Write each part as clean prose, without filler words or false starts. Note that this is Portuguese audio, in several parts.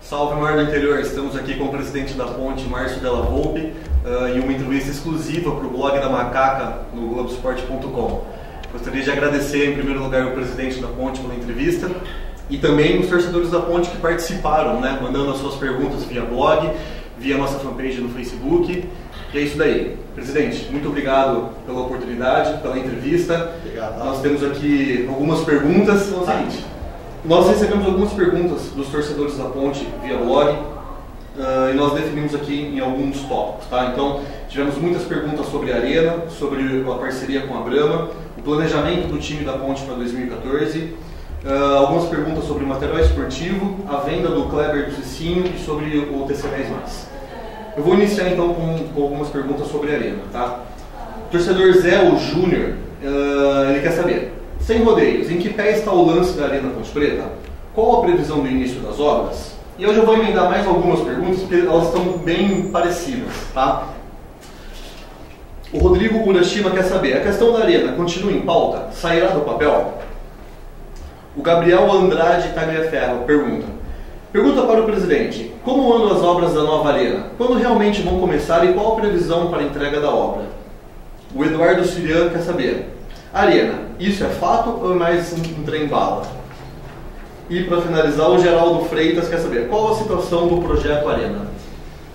Salve, Mar do Interior! Estamos aqui com o presidente da Ponte, Márcio Della Volpe, em uma entrevista exclusiva para o blog da Macaca no Globoesporte.com. Gostaria de agradecer, em primeiro lugar, o presidente da Ponte pela entrevista e também os torcedores da Ponte que participaram, né, mandando as suas perguntas via blog, via nossa fanpage no Facebook. E é isso daí. Presidente, muito obrigado pela oportunidade, pela entrevista. Obrigado. Nós temos aqui algumas perguntas. É o seguinte. Nós recebemos algumas perguntas dos torcedores da Ponte via blog e nós definimos aqui em alguns tópicos, tá? Então, tivemos muitas perguntas sobre a Arena, sobre a parceria com a Brahma, o planejamento do time da Ponte para 2014, algumas perguntas sobre o material esportivo, a venda do Kleber do Cicinho e sobre o TC10+. Eu vou iniciar então com algumas perguntas sobre a Arena, tá? O torcedor Zé o Júnior, ele quer saber: sem rodeios, em que pé está o lance da Arena Ponte Preta? Qual a previsão do início das obras? E eu já vou emendar mais algumas perguntas, porque elas estão bem parecidas, tá? O Rodrigo Urashima quer saber: a questão da Arena continua em pauta? Sairá do papel? O Gabriel Andrade Tagliaferro pergunta para o presidente: como andam as obras da nova Arena? Quando realmente vão começar e qual a previsão para a entrega da obra? O Eduardo Sirian quer saber: Arena, isso é fato ou é mais um trem-bala? E para finalizar, o Geraldo Freitas quer saber: qual a situação do projeto Arena?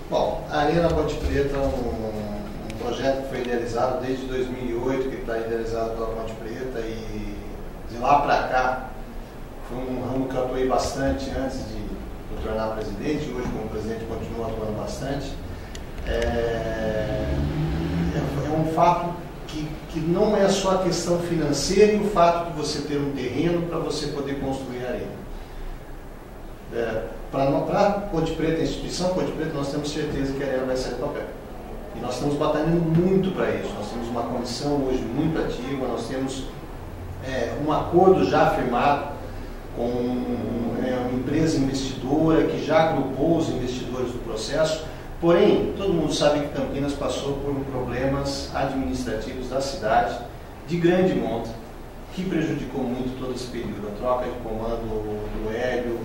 Bom, a Arena Ponte Preta é um projeto que foi idealizado desde 2008, que está idealizado pela Ponte Preta, e de lá para cá foi um ramo que eu atuei bastante antes de me tornar presidente. Hoje, como presidente, continuo atuando bastante. É um fato que não é só a questão financeira e o fato de você ter um terreno para você poder construir a arena. Para a Ponte Preta, a instituição Ponte Preta, nós temos certeza que a arena vai sair do papel. E nós estamos batalhando muito para isso. Nós temos uma comissão hoje muito ativa, nós temos um acordo já firmado com uma empresa investidora que já agrupou os investidores do processo. Porém, todo mundo sabe que Campinas passou por problemas administrativos da cidade de grande monta, que prejudicou muito todo esse período. A troca de comando do Hélio,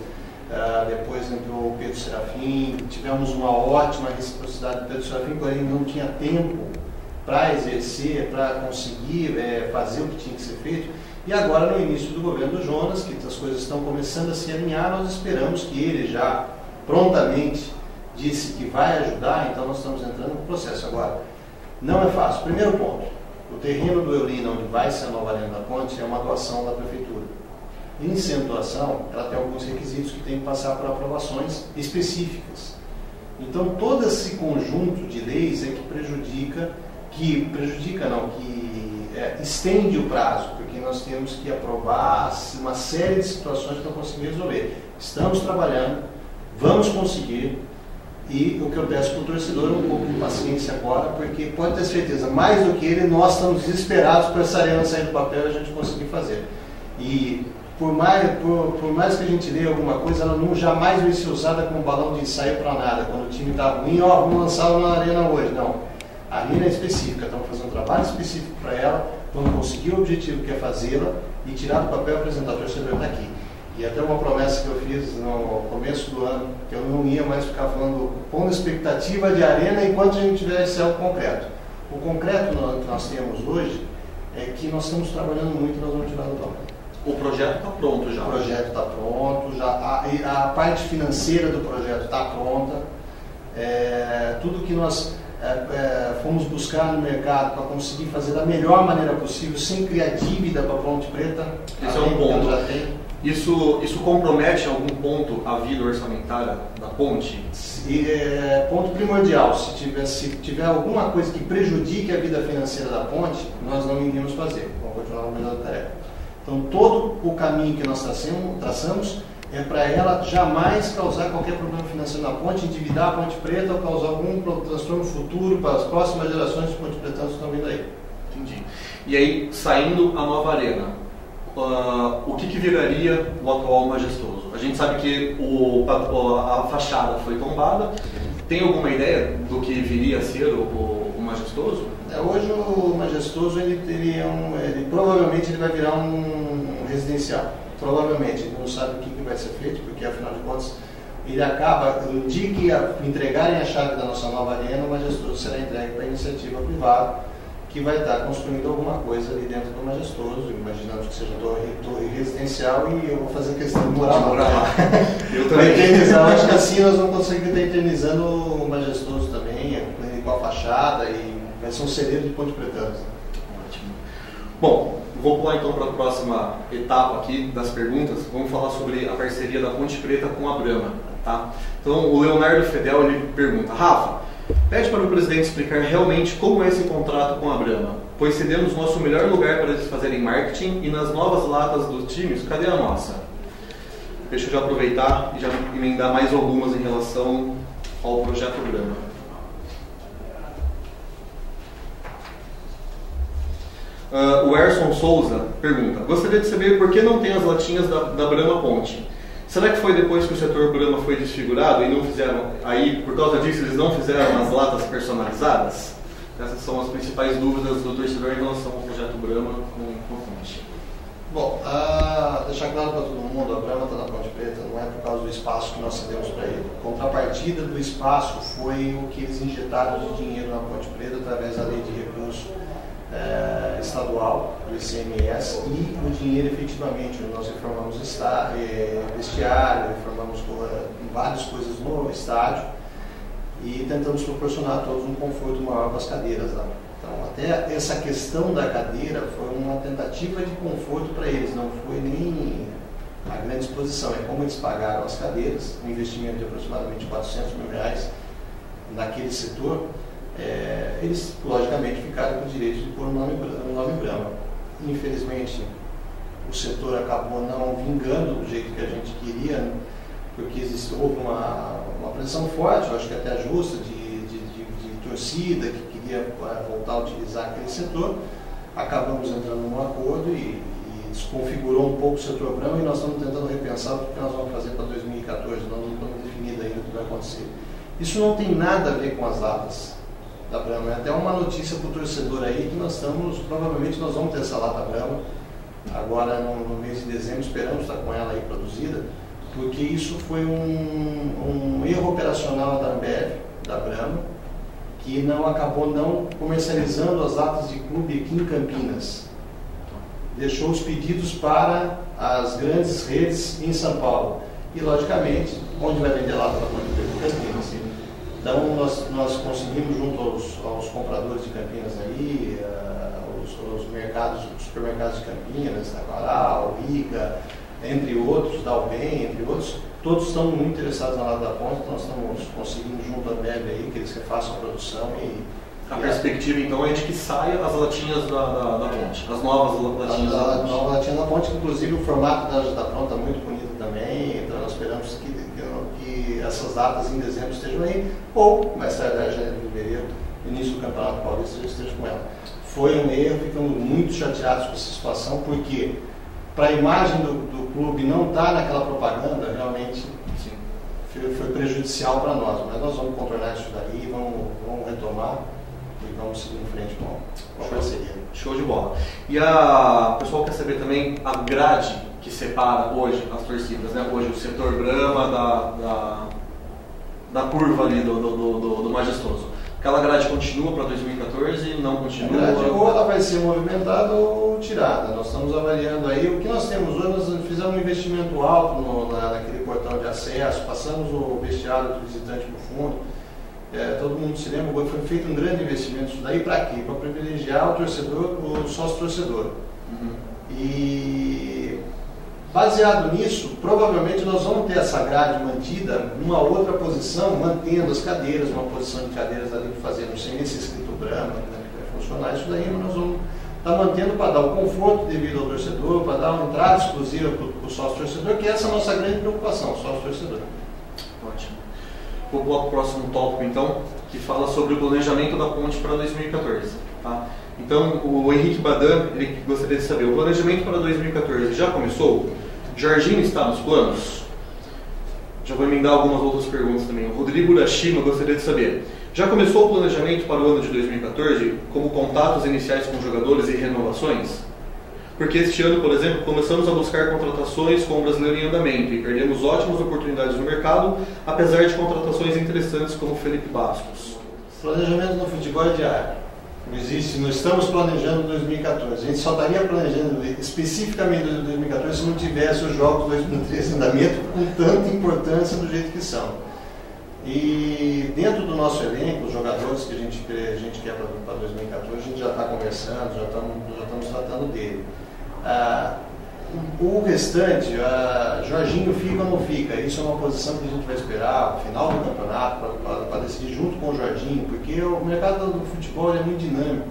depois entrou o Pedro Serafim, tivemos uma ótima reciprocidade do Pedro Serafim, porém não tinha tempo para exercer, para conseguir fazer o que tinha que ser feito. E agora, no início do governo do Jonas, que as coisas estão começando a se alinhar, nós esperamos que ele já prontamente disse que vai ajudar, então nós estamos entrando no processo. Agora, não é fácil. Primeiro ponto: o terreno do Eulina, onde vai ser a nova Arena da Ponte, é uma doação da prefeitura. Em sendo doação, ela tem alguns requisitos que tem que passar por aprovações específicas. Então, todo esse conjunto de leis é que estende o prazo, porque nós temos que aprovar uma série de situações que não conseguimos resolver. Estamos trabalhando, vamos conseguir. E o que eu peço para o torcedor é um pouco de paciência agora, porque pode ter certeza, mais do que ele, nós estamos desesperados por essa arena sair do papel e a gente conseguir fazer. E por mais que a gente leia alguma coisa, ela jamais vai ser usada como balão de ensaio para nada. Quando o time está ruim, vamos lançá-la na arena hoje. Não. A arena é específica, estamos fazendo um trabalho específico para ela, vamos conseguir o objetivo que é fazê-la e tirar do papel e apresentar. O torcedor está aqui. E até uma promessa que eu fiz no começo do ano, que eu não ia mais ficar pondo expectativa de arena enquanto a gente tivesse algo concreto. O concreto que nós temos hoje é que nós estamos trabalhando muito e nós vamos tirar do papel. O projeto está pronto já? O projeto está pronto, a parte financeira do projeto está pronta. Tudo que nós fomos buscar no mercado para conseguir fazer da melhor maneira possível, sem criar dívida para a Ponte Preta. Esse é um ponto. Isso compromete em algum ponto a vida orçamentária da ponte? Ponto primordial. Se tiver alguma coisa que prejudique a vida financeira da ponte, nós não iríamos fazer. Vamos continuar no melhor da tarefa. Então, todo o caminho que nós traçamos é para ela jamais causar qualquer problema financeiro na ponte, endividar a Ponte Preta ou causar algum transtorno futuro para as próximas gerações de ponte pretanos que estão vindo aí. Entendi. E aí, saindo a nova arena, o que viraria o atual Majestoso? A gente sabe que a fachada foi tombada. Tem alguma ideia do que viria a ser o Majestoso? Hoje o Majestoso ele provavelmente vai virar um residencial. provavelmente ele não sabe o que vai ser feito, porque afinal de contas ele acaba, no dia que entregarem a chave da nossa nova arena, o Majestoso será entregue para a iniciativa privada, que vai estar construindo alguma coisa ali dentro do Majestoso, imaginando que seja torre residencial, e eu vou fazer questão de morar lá. Eu também. Eternizar, acho que assim nós vamos conseguir estar eternizando o Majestoso também, com a fachada, e vai ser um celeiro de Ponte Pretano. Ótimo. Bom, vou pular então para a próxima etapa aqui das perguntas. Vamos falar sobre a parceria da Ponte Preta com a Brahma. Tá? Então o Leonardo Fedel ele pergunta: Rafa, pede para o presidente explicar realmente como é esse contrato com a Brahma, pois cedemos nosso melhor lugar para eles fazerem marketing, e nas novas latas dos times, cadê a nossa? Deixa eu já aproveitar e já emendar mais algumas em relação ao projeto Brahma. O Erson Souza pergunta: gostaria de saber por que não tem as latinhas da Brahma Ponte. Será que foi depois que o setor Brahma foi desfigurado e não fizeram, aí por causa disso eles não fizeram as latas personalizadas? Essas são as principais dúvidas do torcedor em relação ao projeto Brahma com a Ponte. Bom, deixar claro para todo mundo, a Brahma está na Ponte Preta, não é por causa do espaço que nós cedemos para ele. A contrapartida do espaço foi o que eles injetaram de dinheiro na Ponte Preta através da lei de recurso estadual, do ICMS, e o dinheiro efetivamente, nós reformamos vestiário, reformamos várias coisas no estádio e tentamos proporcionar a todos um conforto maior para as cadeiras lá. Então, até essa questão da cadeira foi uma tentativa de conforto para eles, não foi nem a grande exposição, é como eles pagaram as cadeiras, um investimento de aproximadamente R$400 mil naquele setor. Eles, logicamente, ficaram com o direito de pôr o nome Brahma. Infelizmente, o setor acabou não vingando do jeito que a gente queria, né? Porque houve uma pressão forte, eu acho que até justa, de torcida que queria voltar a utilizar aquele setor. Acabamos entrando num acordo e desconfigurou um pouco o setor Brahma, e nós estamos tentando repensar o que nós vamos fazer para 2014, nós não estamos definidos ainda o que vai acontecer. Isso não tem nada a ver com as latas da Brahma, é até uma notícia para o torcedor aí que provavelmente nós vamos ter essa lata Brahma agora no mês de dezembro, esperamos estar com ela aí produzida, porque isso foi um erro operacional da Ambev, da Brahma, que acabou não comercializando as latas de clube aqui em Campinas. Deixou os pedidos para as grandes redes em São Paulo. E, logicamente, onde vai vender lata da Ponte Preta? Campinas. Então, nós conseguimos, junto aos compradores de Campinas aí, os supermercados de Campinas, Taquaral, Riga, entre outros, Dalben, entre outros, todos estão muito interessados na lata da Ponte, então nós estamos conseguindo, junto à Ambev aí, que eles refaçam a produção e... A perspectiva, então, é de que saia as latinhas da Ponte, as novas latinhas da Ponte. As novas latinhas da Ponte, que inclusive o formato da Ponte está muito bonito também, então nós esperamos que essas datas em dezembro estejam aí, ou mais tarde, janeiro, fevereiro, início do Campeonato Paulista, a gente esteja com ela. Foi um erro, ficamos muito chateados com essa situação, porque para a imagem do clube não estar naquela propaganda, realmente foi prejudicial para nós, mas nós vamos contornar isso daí, vamos retomar e vamos seguir em frente com a parceria. Show de bola. E o pessoal quer saber também a grade que separa hoje as torcidas, né? Hoje o setor Brahma da curva ali do Majestoso. Aquela grade continua para 2014 e não continua? A grade ou ela vai ser movimentada ou tirada. Nós estamos avaliando aí. O que nós temos hoje, nós fizemos um investimento alto naquele portão de acesso, passamos o vestiário do visitante no fundo. Todo mundo se lembra, foi feito um grande investimento isso daí para quê? Para privilegiar o torcedor, o sócio-torcedor. Uhum. E baseado nisso, provavelmente nós vamos ter essa grade mantida numa outra posição, mantendo as cadeiras, uma posição de cadeiras ali que fazemos sem esse escrito Brahma, né, que vai funcionar isso daí, mas nós vamos estar mantendo para dar o conforto devido ao torcedor, para dar uma entrada exclusiva para o sócio-torcedor, que essa é a nossa grande preocupação, o sócio-torcedor. Ótimo. Vou pular para o próximo tópico, então, que fala sobre o planejamento da ponte para 2014. Tá? Então, o Henrique Badan, ele gostaria de saber, o planejamento para 2014 já começou? Jorginho está nos planos? Já vou emendar algumas outras perguntas também. O Rodrigo Urashima gostaria de saber, já começou o planejamento para o ano de 2014, como contatos iniciais com jogadores e renovações? porque este ano, por exemplo, começamos a buscar contratações com o brasileiro em andamento e perdemos ótimas oportunidades no mercado, apesar de contratações interessantes como Felipe Bastos. Planejamento no futebol é diário. Não existe, nós estamos planejando 2014. A gente só estaria planejando especificamente 2014 se não tivesse os jogos 2013 em andamento com tanta importância do jeito que são. E dentro do nosso elenco, os jogadores que a gente quer para 2014, a gente já está conversando, já estamos tratando dele. O restante, Jorginho fica ou não fica? Isso é uma posição que a gente vai esperar o final do campeonato para decidir junto com o Jorginho, porque o mercado do futebol é muito dinâmico.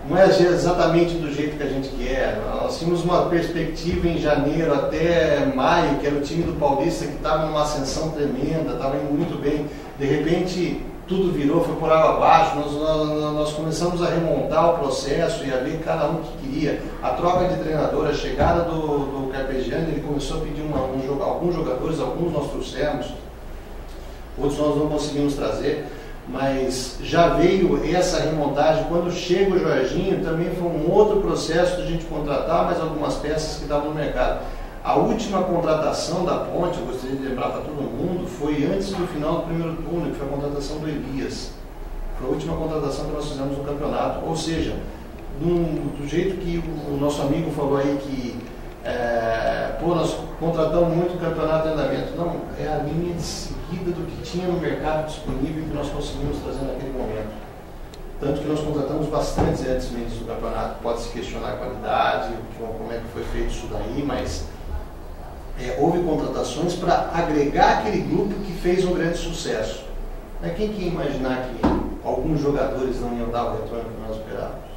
Não é exatamente do jeito que a gente quer. Nós tínhamos uma perspectiva em janeiro até maio, que era o time do Paulista que estava numa ascensão tremenda, estava indo muito bem. De repente, tudo virou, foi por água abaixo. Nós começamos a remontar o processo e a ver cada um que queria. A troca de treinador, a chegada do Carpegiani, ele começou a pedir alguns jogadores, alguns nós trouxemos, outros nós não conseguimos trazer. Mas já veio essa remontagem. Quando chega o Jorginho, também foi um outro processo de a gente contratar mais algumas peças que estavam no mercado. A última contratação da Ponte, eu gostaria de lembrar para todo mundo, foi antes do final do primeiro turno, que foi a contratação do Elias. Foi a última contratação que nós fizemos no campeonato. Ou seja, do jeito que o nosso amigo falou aí que nós contratamos muito o campeonato de andamento. Não, é a linha de seguida do que tinha no mercado disponível que nós conseguimos trazer naquele momento. Tanto que nós contratamos bastante antes mesmo do campeonato. Pode-se questionar a qualidade, como é que foi feito isso daí, mas houve contratações para agregar aquele grupo que fez um grande sucesso. Quem que ia imaginar que alguns jogadores não iam dar o retorno que nós esperávamos?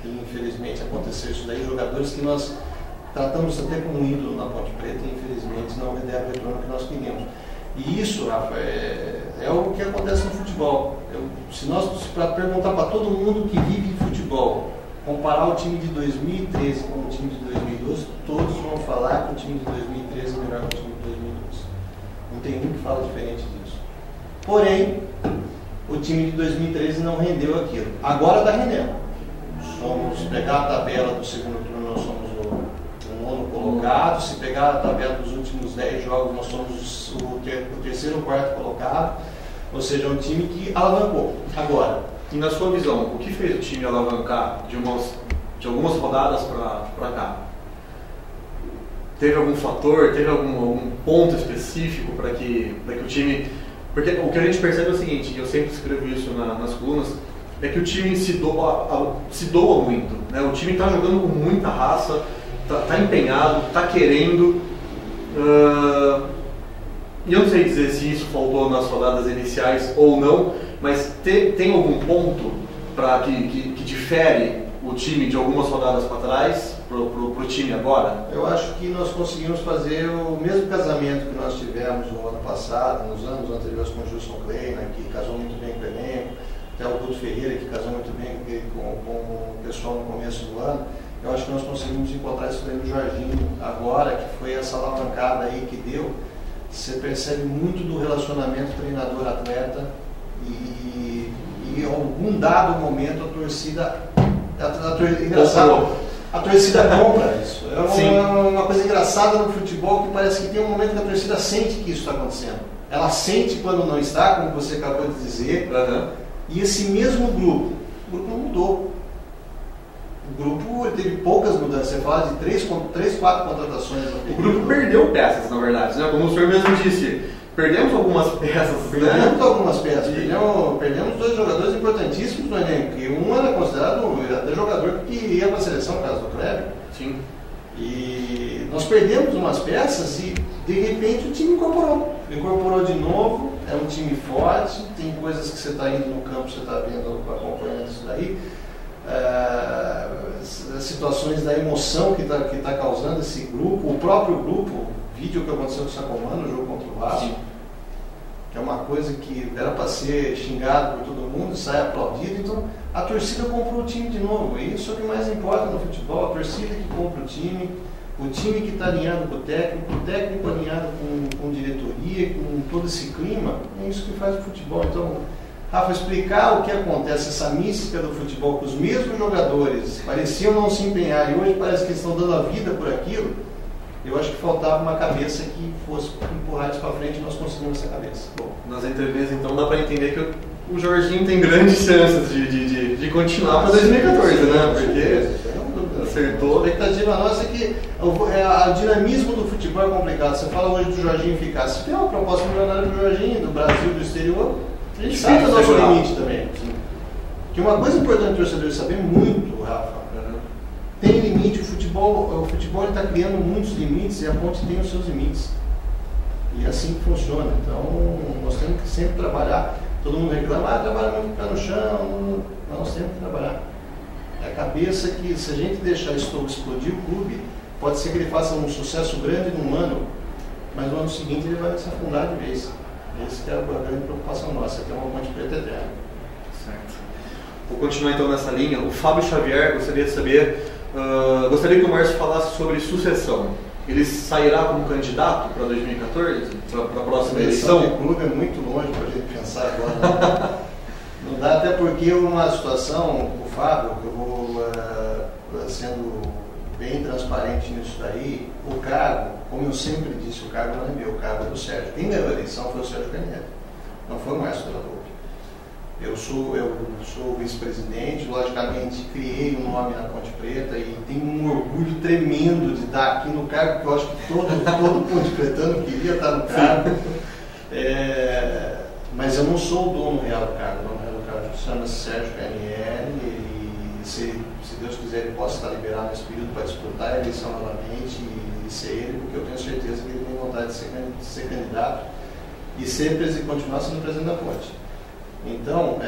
E infelizmente aconteceu isso daí, jogadores que nós tratamos até como um ídolo na Ponte Preta e infelizmente não deram o retorno que nós queríamos. E isso, Rafa, é o que acontece no futebol. Para perguntar para todo mundo que vive de futebol, comparar o time de 2013 com o time de 2012, todos vão falar que o time de 2013 é melhor que o time de 2012. Não tem um que fala diferente disso. Porém, o time de 2013 não rendeu aquilo. Agora está rendendo. Se pegar a tabela do segundo turno, nós somos o nono colocado. Se pegar a tabela dos últimos 10 jogos, nós somos o terceiro ou quarto colocado. Ou seja, é um time que alavancou. Agora, e na sua visão, o que fez o time alavancar de algumas rodadas para cá? Teve algum fator, teve algum ponto específico para que o time... Porque o que a gente percebe é o seguinte, e eu sempre escrevo isso nas colunas, é que o time se doa muito. Né? O time está jogando com muita raça, está empenhado, está querendo. E eu não sei dizer se isso faltou nas rodadas iniciais ou não, mas tem algum ponto que difere o time de algumas rodadas para trás para o time agora? Eu acho que nós conseguimos fazer o mesmo casamento que nós tivemos no ano passado, nos anos anteriores com o Gilson Kleina, que casou muito bem com o elenco, até o Guto Ferreira, que casou muito bem com o pessoal no começo do ano. Eu acho que nós conseguimos encontrar isso no Jorginho agora, que foi essa alavancada aí que deu. Você percebe muito do relacionamento treinador-atleta e em algum dado momento a torcida compra isso. É uma coisa engraçada no futebol que parece que tem um momento que a torcida sente que isso está acontecendo. Ela sente quando não está, como você acabou de dizer, e esse mesmo grupo, o grupo não mudou. O grupo teve poucas mudanças, você fala de 3, 4 contratações. O grupo perdeu peças, na verdade, né? Como o senhor mesmo disse, perdemos algumas peças. Perdemos algumas peças, perdemos 2 jogadores importantíssimos no elenco, e um era considerado até jogador que ia para a seleção, no caso do Kleber. Sim. E nós perdemos umas peças e de repente o time incorporou de novo, é um time forte, tem coisas que você está indo no campo, você está vendo, acompanhando isso daí. Situações da emoção que tá causando esse grupo, o próprio grupo, o vídeo que aconteceu com o Sacomano, no jogo contra o Vasco, que é uma coisa que era para ser xingado por todo mundo, sai aplaudido. Então a torcida comprou o time de novo, e isso é o que mais importa no futebol, a torcida que compra o time que está alinhado com o técnico alinhado com diretoria, com todo esse clima, é isso que faz o futebol. Então Rafa, explicar o que acontece, essa mística do futebol, que os mesmos jogadores pareciam não se empenhar e hoje parece que estão dando a vida por aquilo, eu acho que faltava uma cabeça que fosse empurrar isso para frente e nós conseguimos essa cabeça. Bom, nas entrevistas então dá para entender que o Jorginho tem grandes chances de continuar para 2014, né? Porque acertou. A expectativa nossa é que o dinamismo do futebol é complicado. Você fala hoje do Jorginho ficar. Se tem uma proposta milionária do Jorginho, do Brasil, do exterior, a gente sabe o nosso limite também. Que uma coisa importante para o torcedor saber muito, Rafa, tem limite. O futebol está criando muitos limites e a Ponte tem os seus limites. E é assim que funciona. Então, nós temos que sempre trabalhar. Todo mundo reclama, trabalha muito pé no chão. Nós temos que trabalhar. É a cabeça que, se a gente deixar explodir o clube, pode ser que ele faça um sucesso grande num ano, mas no ano seguinte ele vai se afundar de vez. Essa é a grande preocupação nossa, que é uma Ponte Preta eterna. Certo. Vou continuar então nessa linha. O Fábio Xavier gostaria de saber, gostaria que o Márcio falasse sobre sucessão. Ele sairá como candidato para 2014, para a próxima eleição? O clube é muito longe para a gente pensar agora. Não dá, até porque uma situação, o Fábio, que eu vou sendo bem transparente nisso daí, o cargo, como eu sempre disse, o cargo não é meu, o cargo é do Sérgio. Quem ganhou a eleição foi o Sérgio Canhete, não foi o Márcio Della Volpe. Eu sou vice-presidente, logicamente criei um nome na Ponte Preta e tenho um orgulho tremendo de estar aqui no cargo, que eu acho que todo ponte pretano queria estar no cargo. Mas eu não sou o dono real do cargo, o dono real do cargo chama-se Sérgio Canhete e se Deus quiser ele possa estar liberado nesse período para disputar a eleição novamente e ser ele, porque eu tenho certeza que ele tem vontade de ser candidato e continuar sendo presidente da Ponte. Então,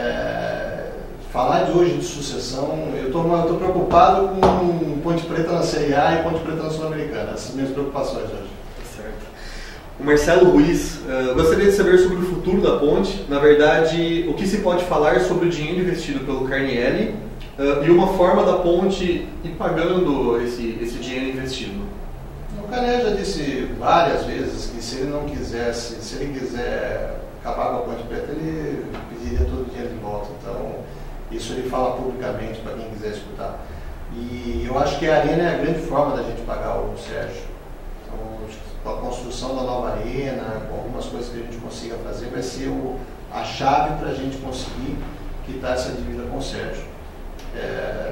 falar de hoje de sucessão, eu estou preocupado com Ponte Preta na Série A e Ponte Preta na Sul-Americana, essas minhas preocupações hoje. Certo. O Marcelo Ruiz gostaria de saber sobre o futuro da Ponte, na verdade, o que se pode falar sobre o dinheiro investido pelo Carnielli e uma forma da Ponte ir pagando esse dinheiro investido. O Carnielli já disse várias vezes que se ele não quisesse, se ele quiser acabar com a Ponte Preta, ele pediria todo o dinheiro de volta. Então, isso ele fala publicamente para quem quiser escutar. E eu acho que a Arena é a grande forma da gente pagar o Sérgio. Então, a construção da nova Arena, com algumas coisas que a gente consiga fazer, vai ser a chave para a gente conseguir quitar essa dívida com o Sérgio.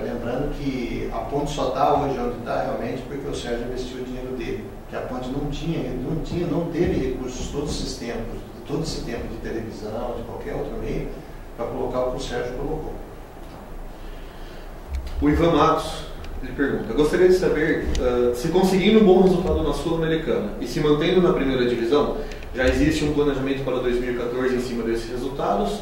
Lembrando que a Ponte só está hoje onde está realmente porque o Sérgio investiu o dinheiro dele. Que a Ponte não teve recursos todo esse tempo de televisão, de qualquer outro meio, para colocar o que o Sérgio colocou. O Ivan Matos, ele pergunta, gostaria de saber se conseguindo um bom resultado na Sul-Americana e se mantendo na primeira divisão, já existe um planejamento para 2014 em cima desses resultados?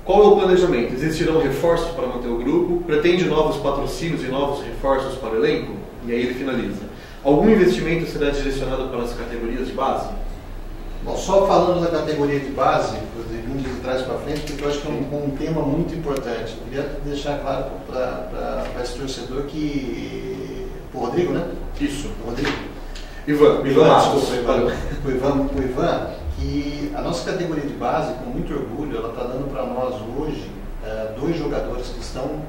Qual é o planejamento? Existirão reforços para manter o grupo? Pretende novos patrocínios e novos reforços para o elenco? E aí ele finaliza. Algum investimento será direcionado para as categorias de base? Bom, só falando da categoria de base, vindo de trás para frente, porque eu acho que é um tema muito importante. Eu queria deixar claro para esse torcedor que... O Rodrigo, né? Isso. O Rodrigo. Ivan, desculpa, o Ivan, que a nossa categoria de base, com muito orgulho, ela está dando para nós hoje 2 jogadores que estão,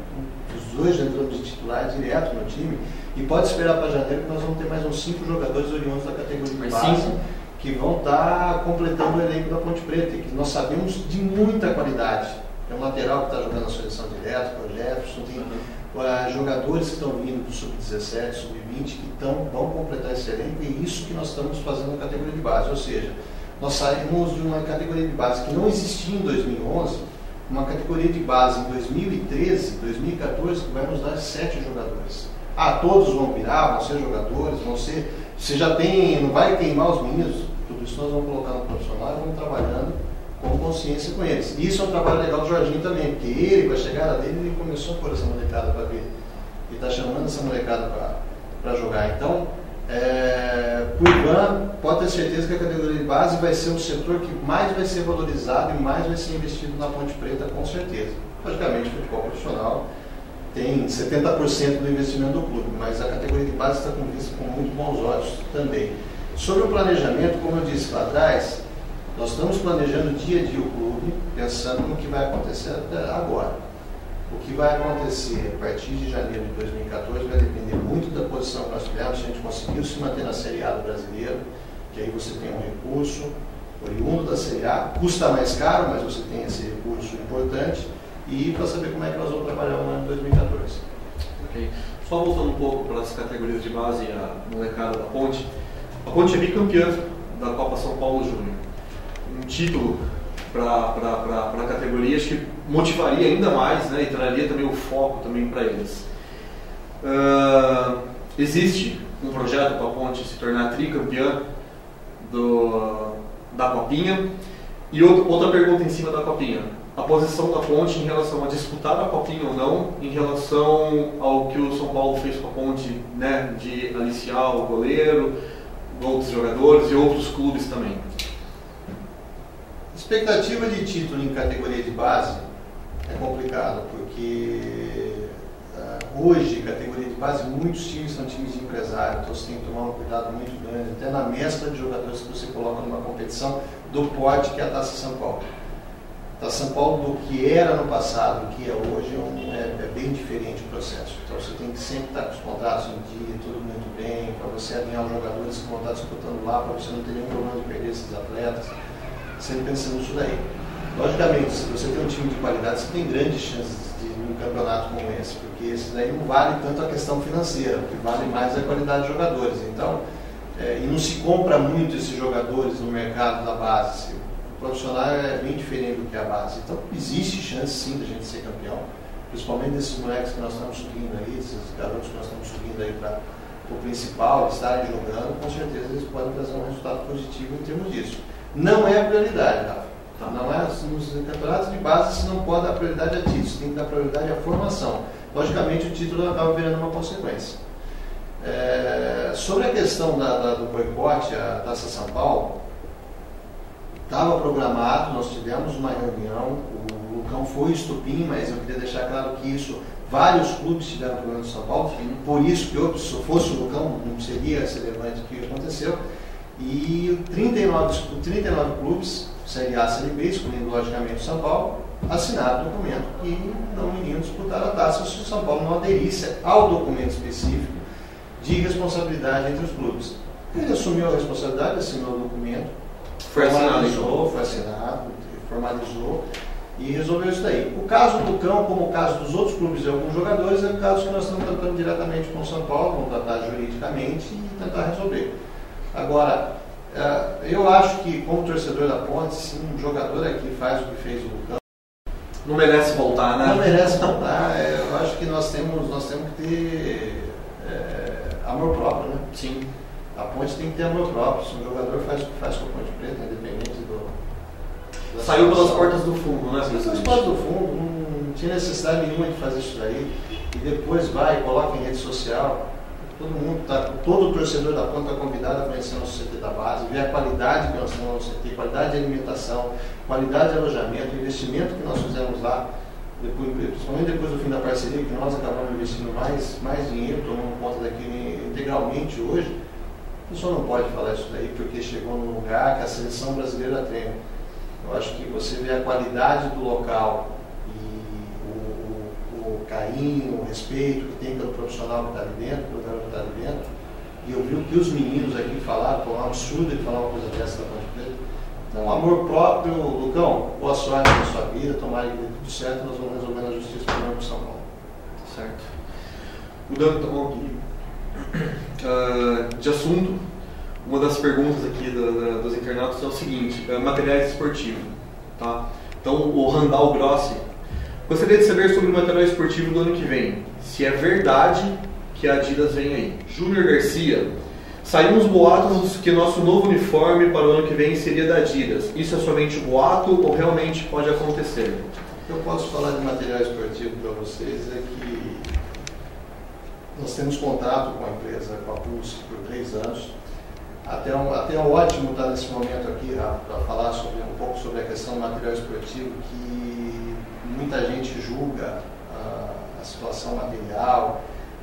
os 2 entrando de titular direto no time, e pode esperar para janeiro que nós vamos ter mais uns 5 jogadores oriundos da categoria de base, que vão estar completando o elenco da Ponte Preta, e que nós sabemos de muita qualidade. Tem um lateral que está jogando na seleção direto, que é o Jefferson, tem jogadores que estão vindo do Sub-17, Sub-20, que vão completar esse elenco, e isso que nós estamos fazendo na categoria de base. Ou seja, nós saímos de uma categoria de base que não existia em 2011, uma categoria de base em 2013, 2014, que vai nos dar 7 jogadores. Todos vão virar, vão ser jogadores, você já tem, não vai queimar os meninos, tudo isso nós vamos colocar no profissional e vamos trabalhando com consciência com eles. E isso é um trabalho legal do Jorginho também, porque ele, com a chegada dele, ele começou a pôr essa molecada para ver. Ele está chamando essa molecada para jogar. Então, por Ivan, pode ter certeza que a categoria de base vai ser o setor que mais vai ser valorizado e mais vai ser investido na Ponte Preta, com certeza. Logicamente, o futebol profissional tem 70% do investimento do clube, mas a categoria de base está com vista com muito bons olhos também. Sobre o planejamento, como eu disse lá atrás, Nós estamos planejando dia a dia o clube, pensando no que vai acontecer agora. O que vai acontecer a partir de janeiro de 2014 vai depender muito da posição que nós tivermos. Se a gente conseguiu se manter na Série A do brasileiro, que aí você tem um recurso oriundo da Série A, custa mais caro, mas você tem esse recurso importante, e para saber como é que nós vamos trabalhar no ano de 2014. Ok. Só voltando um pouco para as categorias de base e a molecada da Ponte. A Ponte é bicampeã da Copa São Paulo Júnior. Um título para a categoria, acho que motivaria ainda mais, né, e traria também o foco também para eles. Existe um projeto para a Ponte se tornar tricampeã da Copinha. E outra pergunta em cima da Copinha: a posição da Ponte em relação a disputar a Copinha ou não, em relação ao que o São Paulo fez com a Ponte, né, de aliciar o goleiro, outros jogadores e outros clubes também. Expectativa de título em categoria de base é complicado, porque hoje, categoria de base, muitos times são times de empresário, então você tem que tomar um cuidado muito grande, até na mescla de jogadores que você coloca numa competição do porte que é a Taça São Paulo. A Taça São Paulo, do que era no passado, do que é hoje, é bem diferente o processo. Então você tem que sempre estar com os contratos em dia, tudo muito bem, para você alinhar os jogadores que vão estar disputando lá, para você não ter nenhum problema de perder esses atletas. Sempre pensando nisso daí. Logicamente, se você tem um time de qualidade, você tem grandes chances de um campeonato como esse, porque esse daí não vale tanto a questão financeira, o que vale mais é a qualidade de jogadores. Então, e não se compra muito esses jogadores no mercado da base. O profissional é bem diferente do que a base. Então, existe chance sim da gente ser campeão, principalmente desses moleques que nós estamos subindo aí, desses garotos que nós estamos subindo aí para o principal, estarem jogando, com certeza eles podem trazer um resultado positivo em termos disso. Não é a prioridade, Rafa. Não é, nos campeonatos de base você não pode dar prioridade a título, você tem que dar prioridade à formação. Logicamente o título acaba virando uma consequência. Sobre a questão do boicote à Taça São Paulo, estava programado, nós tivemos uma reunião, o Lucão foi estupim, mas eu queria deixar claro que isso, vários clubes tiveram problema de São Paulo, por isso que se fosse o Lucão não seria relevante o que aconteceu. E 39 clubes, Série A, Série B, excluindo logicamente o São Paulo, assinaram o documento que não iriam disputar a taça se o São Paulo não aderisse ao documento específico de responsabilidade entre os clubes. Ele assumiu a responsabilidade, assinou o documento, foi assinado, formalizou e resolveu isso daí. O caso do Cão, como o caso dos outros clubes e alguns jogadores, é o caso que nós estamos tratando diretamente com o São Paulo, vamos tratar juridicamente e tentar resolver. Agora, eu acho que, como torcedor da Ponte, se um jogador aqui faz o que fez o Lucão, não merece voltar, né? Não merece voltar. Eu acho que nós temos que ter amor próprio, né? Sim. A Ponte tem que ter amor próprio. Se um jogador faz o que faz com a Ponte Preta, independente saiu pelas portas do fundo, né? Saiu pelas portas do fundo, não tinha necessidade nenhuma de fazer isso daí. E depois vai e coloca em rede social. Todo torcedor da Ponte está convidado a conhecer o nosso CT da base, ver a qualidade que nós temos no nosso CT, qualidade de alimentação, qualidade de alojamento, o investimento que nós fizemos lá, principalmente depois do fim da parceria, que nós acabamos investindo mais dinheiro, tomando conta daquilo integralmente hoje. A pessoa não pode falar isso daí porque chegou num lugar que a seleção brasileira tem. Eu acho que você vê a qualidade do local e o carinho, o respeito que tem pelo profissional que está ali dentro, pelo garoto que está ali dentro. E eu vi o que os meninos aqui falaram, foi um absurdo ele falar uma coisa dessa da Ponte Preta. Então, amor próprio, Lucão, boa sorte na sua vida, tomara que dê tudo certo, nós vamos resolver na justiça para o São Paulo. Certo. Mudando então de assunto, uma das perguntas aqui dos internautas é o seguinte: materiais esportivos. Tá? Então, o Randall Grossi gostaria de saber sobre o material esportivo do ano que vem. Se é verdade que a Adidas vem aí. Júnior Garcia: saiu uns boatos que nosso novo uniforme para o ano que vem seria da Adidas. Isso é somente boato ou realmente pode acontecer? O que eu posso falar de material esportivo para vocês é que nós temos contrato com a empresa, com a Pulse, por 3 anos. Até é ótimo estar nesse momento aqui, Rafa, para falar um pouco sobre a questão do material esportivo, que muita gente julga a situação material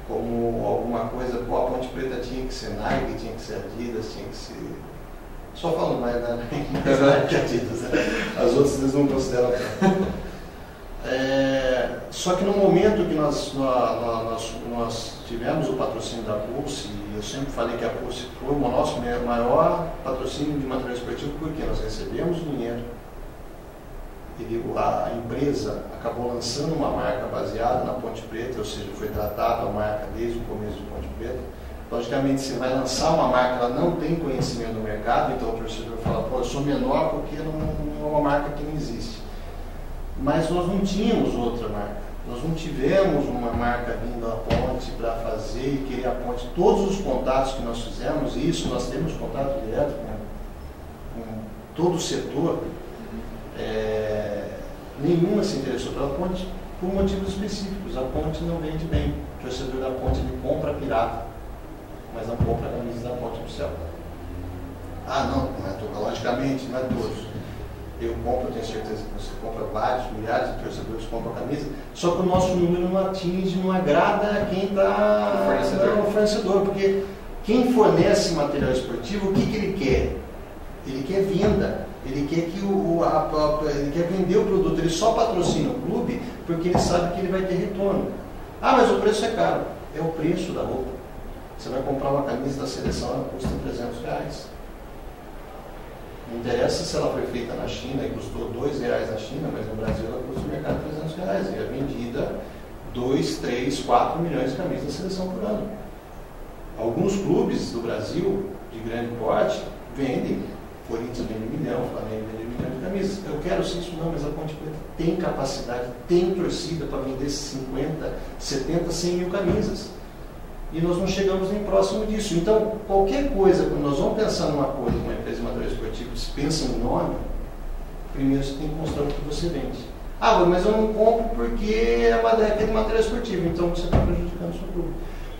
como alguma coisa. Pô, a Ponte Preta tinha que ser Nike, tinha que ser Adidas, tinha que ser Só falando mais da Adidas, né? As outras eles não consideram tanto. Só que no momento que nós tivemos o patrocínio da Pulse, e eu sempre falei que a Pulse foi o nosso maior patrocínio de material esportivo, porque nós recebemos o dinheiro, a empresa acabou lançando uma marca baseada na Ponte Preta, ou seja, foi tratada a marca desde o começo do Ponte Preta. Logicamente, você vai lançar uma marca, ela não tem conhecimento do mercado, então o torcedor fala, pô, eu sou menor porque não é uma marca que não existe. Mas nós não tínhamos outra marca, nós não tivemos uma marca vindo à Ponte para fazer e querer a Ponte. Todos os contatos que nós fizemos, e isso nós temos contato direto com todo o setor, nenhuma se interessou pela Ponte por motivos específicos. A Ponte não vende bem, o torcedor da Ponte ele compra pirata, mas não compra a camisa da Ponte oficial. Não é logicamente, não é todos. Eu compro, eu tenho certeza que você compra vários, milhares de torcedores compram a camisa, só que o nosso número não atinge, não agrada quem está o fornecedor, porque quem fornece material esportivo, o que ele quer? Ele quer venda, ele quer que ele quer vender o produto, ele só patrocina o clube porque ele sabe que ele vai ter retorno. Mas o preço é caro, é o preço da roupa. Você vai comprar uma camisa da seleção, ela custa R$300. Não interessa se ela foi feita na China e custou R$2 na China, mas no Brasil ela custa no mercado R$300 e é vendida 2, 3, 4 milhões de camisas da seleção por ano. Alguns clubes do Brasil, de grande porte, vendem. Corinthians vende 1 milhão, Flamengo vende 1 milhão de camisas. Eu quero ser isso não, mas a Ponte Preta tem capacidade, tem torcida para vender 50, 70, 100 mil camisas. E nós não chegamos nem próximo disso. Então, qualquer coisa, quando nós vamos pensar numa coisa, uma empresa de material esportivo, se pensa em nome, primeiro você tem que mostrar o que você vende. Mas eu não compro porque é aquele material esportivo, então você está prejudicando o seu clube.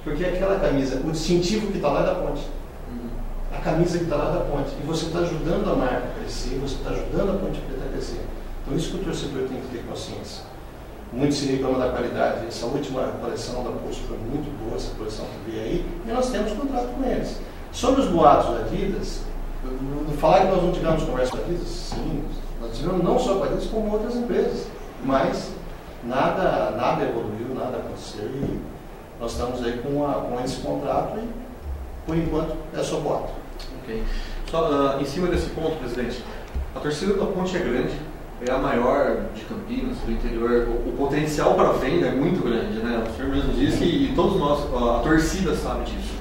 Porque aquela camisa, o distintivo que está lá é da Ponte. A camisa que está lá é da Ponte. E você está ajudando a marca a crescer, você está ajudando a Ponte Preta a crescer. Então, isso que o torcedor tem que ter consciência. Muito se reclama da qualidade. Essa última coleção da Pulse foi muito boa, essa coleção que veio aí, e nós temos contrato com eles. Sobre os boatos da Adidas, falar que nós não tivemos conversa com a Adidas, sim, nós tivemos não só com a Adidas, como outras empresas, mas nada evoluiu, nada aconteceu, e nós estamos aí com esse contrato e, por enquanto, é só boato. Ok. Só em cima desse ponto, presidente, a torcida da Ponte é grande, é a maior de Campinas, do interior. O potencial para venda é muito grande, né? O senhor mesmo disse e todos nós, a torcida sabe disso.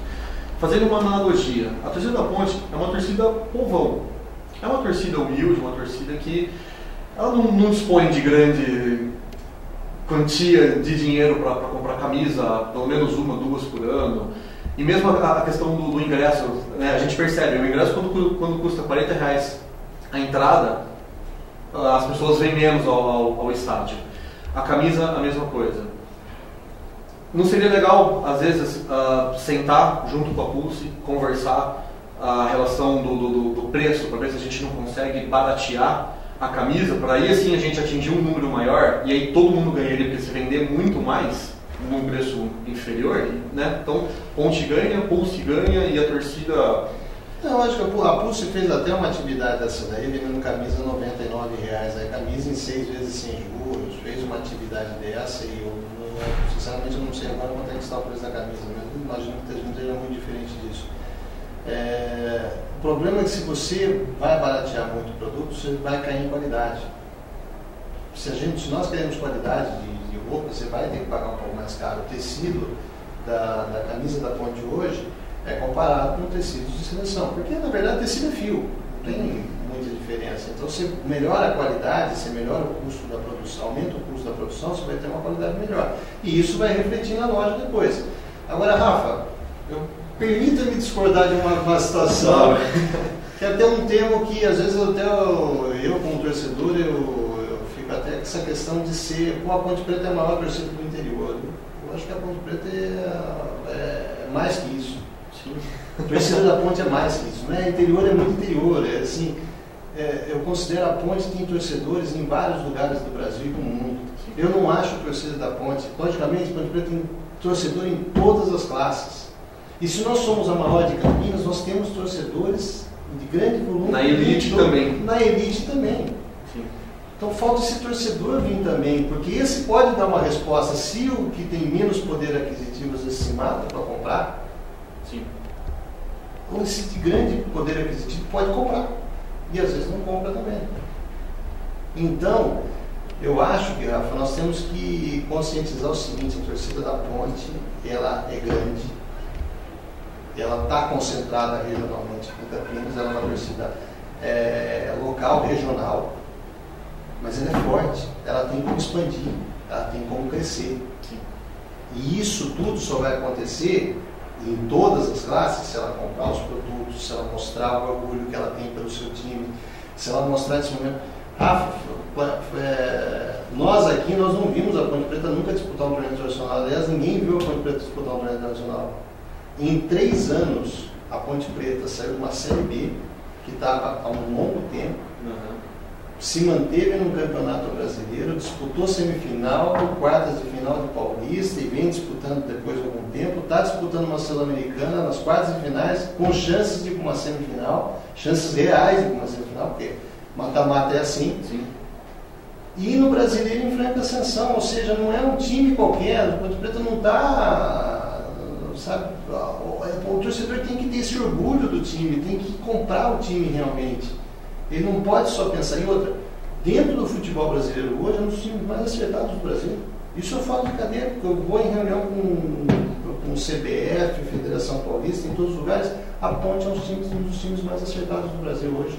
Fazendo uma analogia, a torcida da Ponte é uma torcida povão. É uma torcida humilde, uma torcida que ela não dispõe de grande quantia de dinheiro para comprar camisa, pelo menos 1, 2 por ano. E mesmo a questão do ingresso, né? A gente percebe, o ingresso quando custa R$40 a entrada, as pessoas vêm menos ao estádio. A camisa, a mesma coisa. Não seria legal, às vezes, sentar junto com a Pulse, conversar a relação do preço, para ver se a gente não consegue baratear a camisa, para aí assim a gente atingir um número maior, e aí todo mundo ganharia, porque se vender muito mais, num preço inferior, né? Então, Ponte ganha, Pulse ganha, e a torcida... Eu acho que a Pulse fez até uma atividade dessa daí, vendendo camisa R$99, a camisa em 6 vezes sem juros, fez uma atividade dessa e eu, sinceramente, eu não sei agora quanto é que está o preço da camisa, mas imagino que não seja muito diferente disso. O problema é que se você vai baratear muito o produto, você vai cair em qualidade. Se nós queremos qualidade de roupa, você vai ter que pagar um pouco mais caro. O tecido da camisa da Ponte hoje é comparado com tecidos de seleção, porque na verdade o tecido é fio, não tem muita diferença. Então você melhora a qualidade, você melhora o custo da produção, aumenta o custo da produção, você vai ter uma qualidade melhor. E isso vai refletir na loja depois. Agora, Rafa, permita-me discordar de uma situação, que é até um termo que às vezes eu como torcedor, eu fico até com essa questão de ser, a Ponte Preta é a maior torcida do interior. Eu acho que a Ponte Preta é mais que isso. A torcida da Ponte é mais que isso, né? Interior é muito interior, eu considero a Ponte tem torcedores em vários lugares do Brasil e do mundo. Eu não acho a torcida da Ponte, logicamente, a Ponte Preta tem torcedor em todas as classes. E se nós somos a maior de Campinas, nós temos torcedores de grande volume. Na elite também. Na elite também. Sim. Então falta esse torcedor vir também, porque esse pode dar uma resposta. Se o que tem menos poder aquisitivo às vezes se mata para comprar, Sim. ou esse de grande poder aquisitivo pode comprar. E às vezes não compra também. Então, eu acho que, Rafa, nós temos que conscientizar o seguinte: a torcida da Ponte, ela é grande, ela está concentrada regionalmente em Campinas, ela é uma torcida local, regional, mas ela é forte, ela tem como expandir, ela tem como crescer. Sim. E isso tudo só vai acontecer em todas as classes se ela comprar os produtos, se ela mostrar o orgulho que ela tem pelo seu time, se ela mostrar nesse momento. Nós aqui, nós não vimos a Ponte Preta nunca disputar um torneio internacional. Aliás, ninguém viu a Ponte Preta disputar um torneio internacional. Em 3 anos, a Ponte Preta saiu de uma Série B, que estava há um longo tempo, se manteve no Campeonato Brasileiro, disputou semifinal, quartas de final de Paulista e vem disputando depois de algum tempo, está disputando uma Sul-Americana nas quartas de finais, com chances de ir para uma semifinal, chances reais de ir para uma semifinal, porque mata-mata é assim. Sim. E no Brasileiro enfrenta ascensão, ou seja, não é um time qualquer, o Ponte Preta não está, sabe, o torcedor tem que ter esse orgulho do time, tem que comprar o time realmente. Ele não pode só pensar em outra. Dentro do futebol brasileiro hoje, é um dos times mais acertados do Brasil. Isso eu falo de cadeira, porque eu vou em reunião com o CBF, Federação Paulista, em todos os lugares. A Ponte é um dos times mais acertados do Brasil hoje.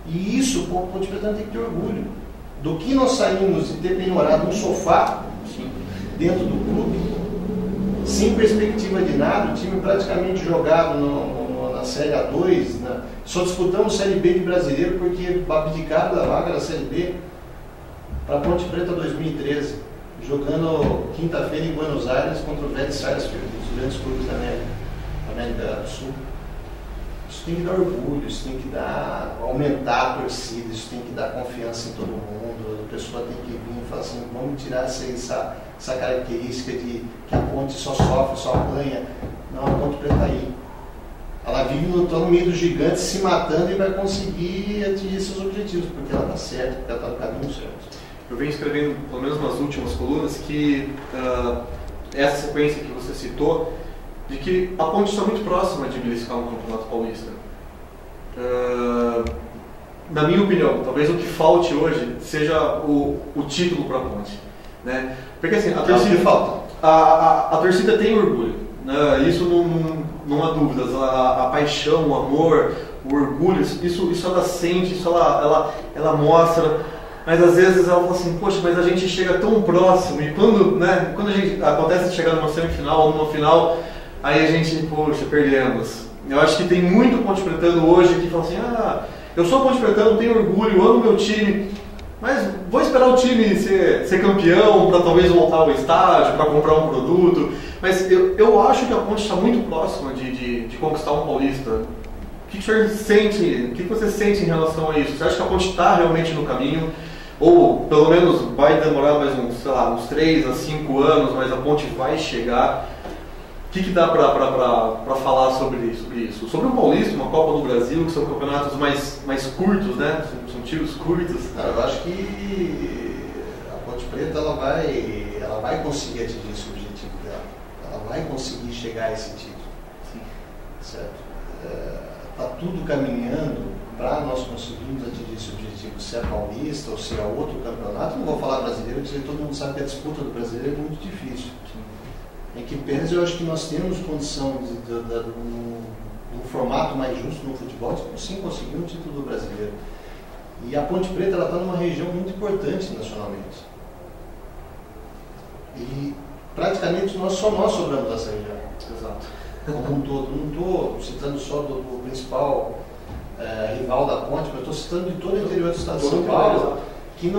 E isso, o Ponte Preta tem que ter orgulho. Do que nós saímos de ter penhorado um sofá dentro do clube, sem perspectiva de nada, o time praticamente jogado na Série A2, só disputamos Série B de brasileiro porque abdicaram da vaga da Série B para Ponte Preta 2013, jogando quinta-feira em Buenos Aires contra o Vélez Sarsfield, os grandes clubes da América do Sul. Isso tem que dar orgulho, isso tem que aumentar a torcida, isso tem que dar confiança em todo mundo. A pessoa tem que vir e falar assim: vamos tirar essa característica de que a Ponte só sofre, só apanha. Não, a Ponte Preta está aí. Ela vive no meio dos gigantes, se matando, e vai conseguir atingir seus objetivos, porque ela está certa, porque ela está no caminho certo. Eu venho escrevendo, pelo menos nas últimas colunas, que essa sequência que você citou, de que a Ponte está muito próxima de beliscar um Campeonato Paulista. Na minha opinião, talvez o que falte hoje seja o título para a Ponte, né? Porque assim, a torcida tem orgulho, né? Isso não há dúvidas. A paixão, o amor, o orgulho, isso ela sente, isso ela mostra. Mas às vezes ela fala assim: poxa, mas a gente chega tão próximo, e quando a gente acontece de chegar numa semifinal ou numa final, aí a gente, poxa, perdemos. Eu acho que tem muito Ponte Pretano hoje que fala assim: eu sou Ponte Pretano, tenho orgulho, amo meu time, mas vou esperar o time ser campeão para talvez voltar ao estádio, para comprar um produto. Mas eu acho que a Ponte está muito próxima de conquistar um paulista. O que o senhor sente, o que você sente em relação a isso? Você acha que a Ponte está realmente no caminho? Ou pelo menos vai demorar mais uns 3 a 5 anos, mas a Ponte vai chegar? O que dá para falar sobre isso? Sobre o Paulista, uma Copa do Brasil, que são campeonatos mais curtos, né? São tiros curtos. Eu acho que a Ponte Preta ela vai conseguir atingir esse objetivo dela. Ela vai conseguir chegar a esse título. Sim. Certo? Está tudo caminhando para nós conseguirmos atingir esse objetivo, se é paulista ou se é outro campeonato. Não vou falar brasileiro, porque todo mundo sabe que a disputa do brasileiro é muito difícil. Em que pese, eu acho que nós temos condição de um formato mais justo no futebol, de sim conseguir um título do brasileiro. E a Ponte Preta está numa região muito importante nacionalmente. E praticamente só nós sobramos dessa região. Exato. Como um todo. Não estou citando só do principal rival da Ponte, mas estou citando de todo o interior do estado de São Paulo, que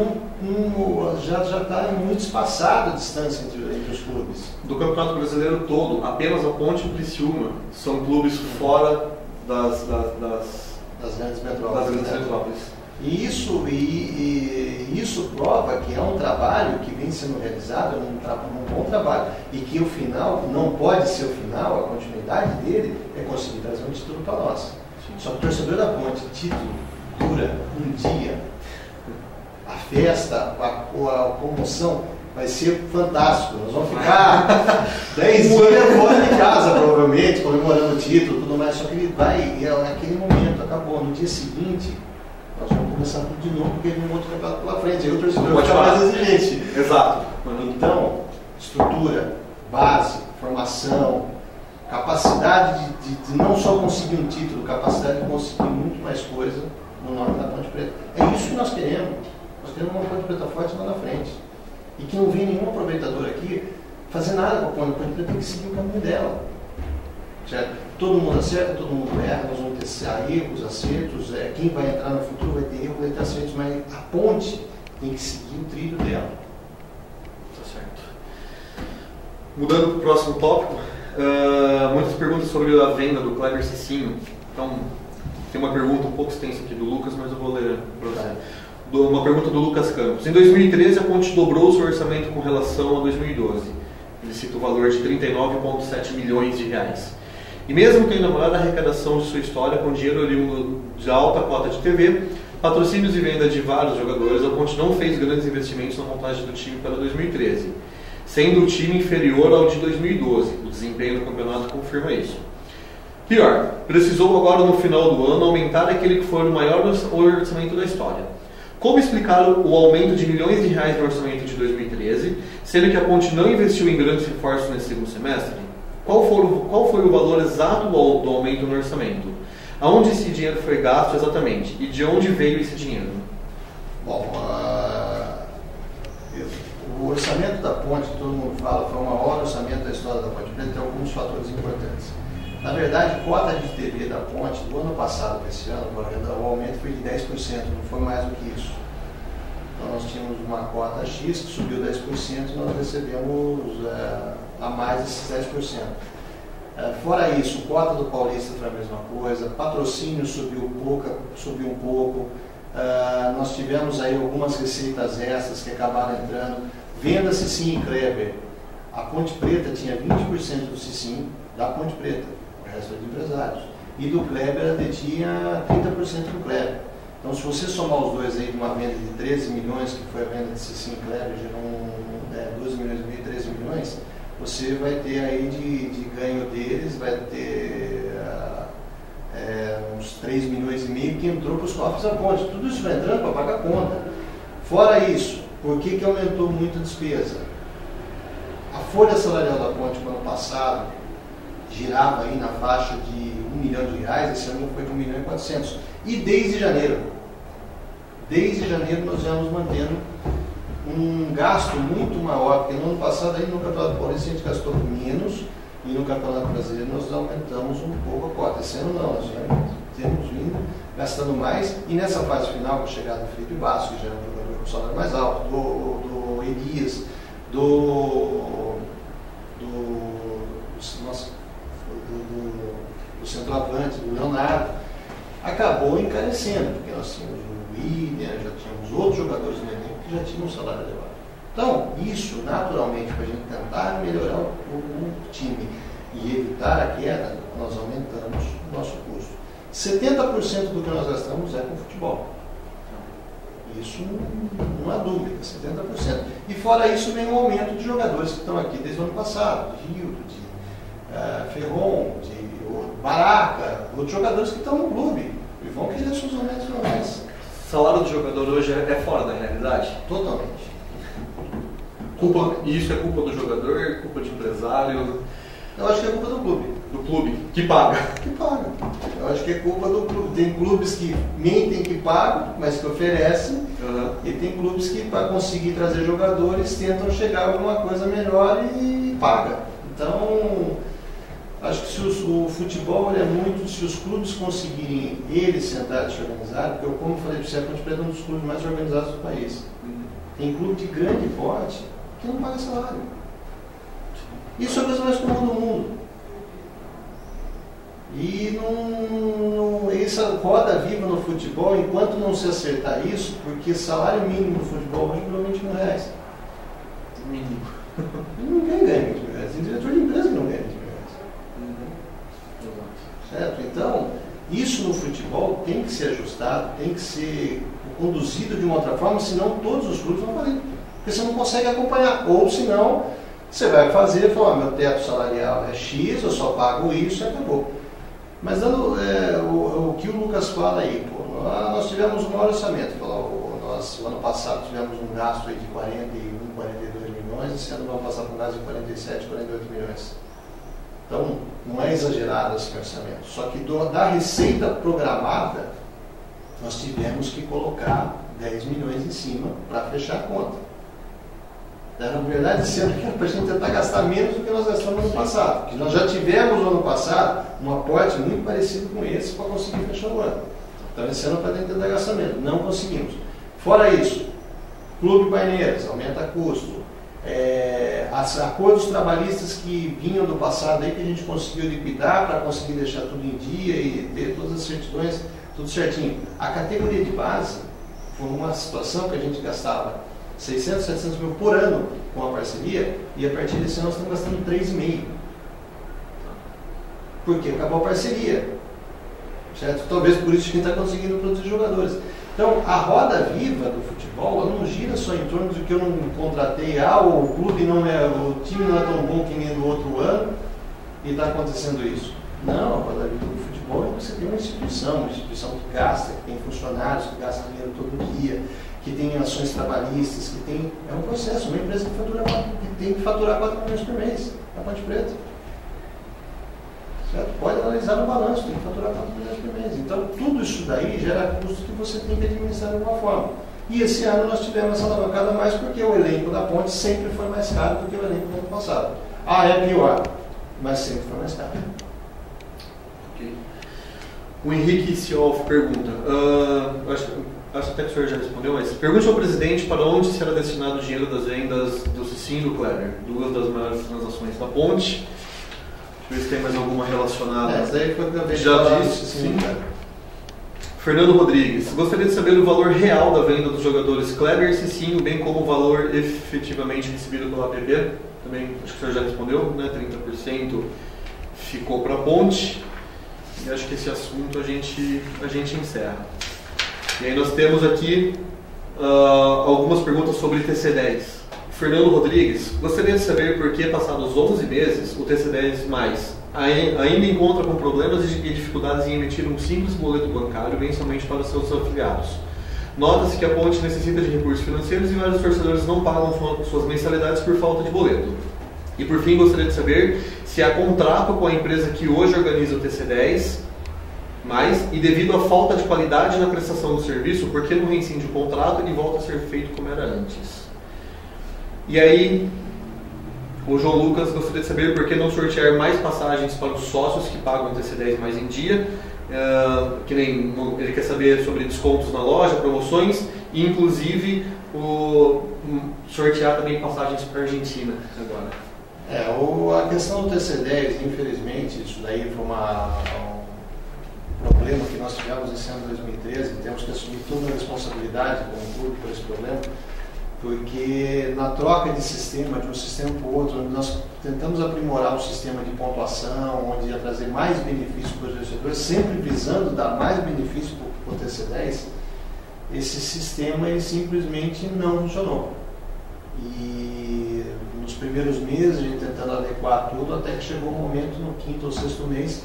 já está muito espaçada a distância entre os clubes. Do Campeonato Brasileiro todo, apenas a Ponte e o Criciúma são clubes fora das grandes metrópoles. E isso prova que é um trabalho que vem sendo realizado, um bom trabalho, e que o final não pode ser o final, a continuidade dele é conseguir trazer um título para nós. Sim. Só que o torcedor da Ponte, título, dura um dia. A festa, a promoção vai ser fantástico. Nós vamos ficar 10 dias fora de casa, provavelmente, comemorando o título e tudo mais. Só que ele vai, naquele momento, acabou. No dia seguinte, nós vamos começar tudo de novo, porque vem um outro campeonato pela frente. Aí o torcedor vai ficar mais exigente. Exato. Então, estrutura, base, formação, capacidade de não só conseguir um título, capacidade de conseguir muito mais coisa no nome da Ponte Preta. É isso que nós queremos. Nós queremos uma Ponte Preta forte lá na frente. E que não venha nenhum aproveitador aqui fazer nada com a Ponte Preta, tem que seguir o caminho dela. Certo? Todo mundo acerta, todo mundo erra, nós vamos ter erros, acertos, quem vai entrar no futuro vai ter erros, vai ter acertos, mas a Ponte tem que seguir o trilho dela. Tá certo. Mudando para o próximo tópico, muitas perguntas sobre a venda do Kleber Cicinho. Então, tem uma pergunta um pouco extensa aqui do Lucas, mas eu vou ler para você. Uma pergunta do Lucas Campos. Em 2013, a Ponte dobrou o seu orçamento com relação a 2012. Ele cita o valor de 39,7 milhões de reais. E mesmo tendo a maior arrecadação de sua história, com dinheiro oriundo de alta cota de TV, patrocínios e venda de vários jogadores, a Ponte não fez grandes investimentos na montagem do time para 2013, sendo o time inferior ao de 2012. O desempenho do campeonato confirma isso. Pior, precisou agora no final do ano aumentar aquele que foi o maior orçamento da história. Como explicar o aumento de milhões de reais no orçamento de 2013, sendo que a Ponte não investiu em grandes reforços nesse segundo semestre? Qual foi o valor exato do aumento no orçamento? Aonde esse dinheiro foi gasto exatamente? E de onde veio esse dinheiro? Bom, o orçamento da Ponte, todo mundo fala, foi o maior orçamento da história da Ponte Preta, tem alguns fatores importantes. Na verdade, cota de TV da Ponte, do ano passado para esse ano, o aumento foi de 10%, não foi mais do que isso. Então nós tínhamos uma cota X que subiu 10% e nós recebemos a mais esses 10%. Fora isso, cota do Paulista foi a mesma coisa, patrocínio subiu um pouco, nós tivemos aí algumas receitas extras que acabaram entrando, venda Cicinho e Kleber. A Ponte Preta tinha 20% do Cicinho, da Ponte Preta, o resto de empresários. E do Kleber detinha 30% do Kleber. Então, se você somar os dois aí de uma venda de 13 milhões, que foi a venda de Cicinho e Kleber, gerou 12 milhões e meio, 13 milhões, você vai ter aí de ganho deles, vai ter uns 3 milhões e meio que entrou para os cofres da Ponte. Tudo isso vai entrando para pagar a conta. Fora isso, por que aumentou muito a despesa? A folha salarial da Ponte no ano passado girava aí na faixa de R$1 milhão, esse ano foi com 1.400.000. E desde janeiro nós vamos mantendo um gasto muito maior, porque no ano passado aí no Campeonato Paulista a gente gastou menos e no Campeonato Brasileiro nós aumentamos um pouco a cota. Esse ano não, nós já temos vindo gastando mais, e nessa fase final, com a chegada do Felipe Bastos, que já é um jogador com salário mais alto, do Elias, do centroavante, do Leonardo, acabou encarecendo, porque nós tínhamos o William, já tínhamos outros jogadores no elenco que já tinham um salário elevado. Então, isso, naturalmente, para a gente tentar melhorar o time e evitar a queda, nós aumentamos o nosso custo. 70% do que nós gastamos é com futebol. Isso não há dúvida, 70%. E fora isso vem um aumento de jogadores que estão aqui desde o ano passado, de Rildo, de Ferron, de Baraca, outros jogadores que estão no clube e vão querer seus aumentos normais. Salário do jogador hoje é fora da realidade? Totalmente. E isso é culpa do jogador, culpa de empresário? Eu acho que é culpa do clube. Do clube, que paga. Que paga. Eu acho que é culpa do clube. Tem clubes que mentem que pagam, mas que oferecem. E tem clubes que, para conseguir trazer jogadores, tentam chegar a alguma coisa melhor e paga. Então, acho que se o futebol é muito, se os clubes conseguirem eles sentar e se organizar, porque eu, como falei para você, a Ponte Preta é um dos clubes mais organizados do país. Tem clube de grande porte que não paga salário. Isso é a coisa mais comum do mundo. E essa roda viva no futebol, enquanto não se acertar isso, porque salário mínimo no futebol hoje é R$20.000. Mínimo. Ninguém ganha R$20.000. Tem diretor de empresa que não ganha R$20.000. Certo? Então, Isso no futebol tem que ser ajustado, tem que ser conduzido de uma outra forma, senão todos os clubes vão falir. Porque você não consegue acompanhar. Ou senão, você vai fazer e falar, meu teto salarial é X, eu só pago isso e acabou. Mas dando o que o Lucas fala aí, pô, nós tivemos um maior orçamento. Nós, o ano passado, tivemos um gasto aí de 41, 42 milhões, esse ano vamos passar por um gasto de 47, 48 milhões. Então, não é exagerado esse orçamento. Só que da receita programada, nós tivemos que colocar 10 milhões em cima para fechar a conta. Na verdade, esse ano era para a gente tentar gastar menos do que nós gastamos no ano passado. Porque nós já tivemos no ano passado um aporte muito parecido com esse para conseguir fechar o ano. Então, esse ano para tentar gastar menos. Não conseguimos. Fora isso, Clube Paineiras, aumenta custo. As acordos trabalhistas que vinham do passado aí, que a gente conseguiu liquidar para conseguir deixar tudo em dia e ter todas as certidões, tudo certinho. A categoria de base foi uma situação que a gente gastava 600, 700 mil por ano com a parceria, e a partir desse ano nós estamos gastando 3,5. Porque acabou a parceria. Certo? Talvez por isso que a gente está conseguindo produzir jogadores. Então, a roda viva do futebol, ela não gira só em torno de que eu não contratei, o clube não é, o time não é tão bom que nem no outro ano, e está acontecendo isso. Não, a roda viva do futebol é que você tem uma instituição que gasta, que tem funcionários que gastam dinheiro todo dia, que tem ações trabalhistas, que tem. É um processo, uma empresa que tem que faturar 4 milhões por mês, na Ponte Preta. Certo? Pode analisar no balanço, tem que faturar 4 milhões por mês. Então, tudo isso daí gera custos que você tem que administrar de alguma forma. E esse ano nós tivemos essa alavancada mais porque o elenco da Ponte sempre foi mais caro do que o elenco do ano passado. É pior, mas sempre foi mais caro. Okay. O Henrique Sioff pergunta, acho até que o senhor já respondeu, mas pergunte ao presidente para onde será destinado o dinheiro das vendas do Cicinho e do Kleber, duas das maiores transações da Ponte. Deixa eu ver se tem mais alguma relacionada. Essa aí foi também já disse, sim. Fernando Rodrigues, gostaria de saber o valor real da venda dos jogadores Kleber e Cicinho, bem como o valor efetivamente recebido pela APP. Também, acho que o senhor já respondeu, né? 30% ficou para a Ponte. E acho que esse assunto a gente encerra. E aí nós temos aqui algumas perguntas sobre TC10. Fernando Rodrigues, gostaria de saber por que, passados 11 meses, o TC10+, ainda encontra com problemas e dificuldades em emitir um simples boleto bancário mensalmente para seus afiliados. Nota-se que a Ponte necessita de recursos financeiros e vários torcedores não pagam suas mensalidades por falta de boleto. E por fim, gostaria de saber se há contrato com a empresa que hoje organiza o TC10+, e devido à falta de qualidade na prestação do serviço, por que não reincide o contrato e volta a ser feito como era antes? E aí, o João Lucas gostaria de saber por que não sortear mais passagens para os sócios que pagam o TC10+ em dia, que nem ele quer saber sobre descontos na loja, promoções, e inclusive sortear também passagens para a Argentina agora. A questão do TC10, infelizmente, isso daí foi um problema que nós tivemos esse ano de 2013, e temos que assumir toda a responsabilidade como clube por esse problema. Porque na troca de sistema, de um sistema para o outro, nós tentamos aprimorar o sistema de pontuação, onde ia trazer mais benefício para os torcedores, sempre visando dar mais benefício para o TC10, esse sistema ele simplesmente não funcionou. E nos primeiros meses, a gente tentando adequar tudo, até que chegou um momento no 5º ou 6º mês,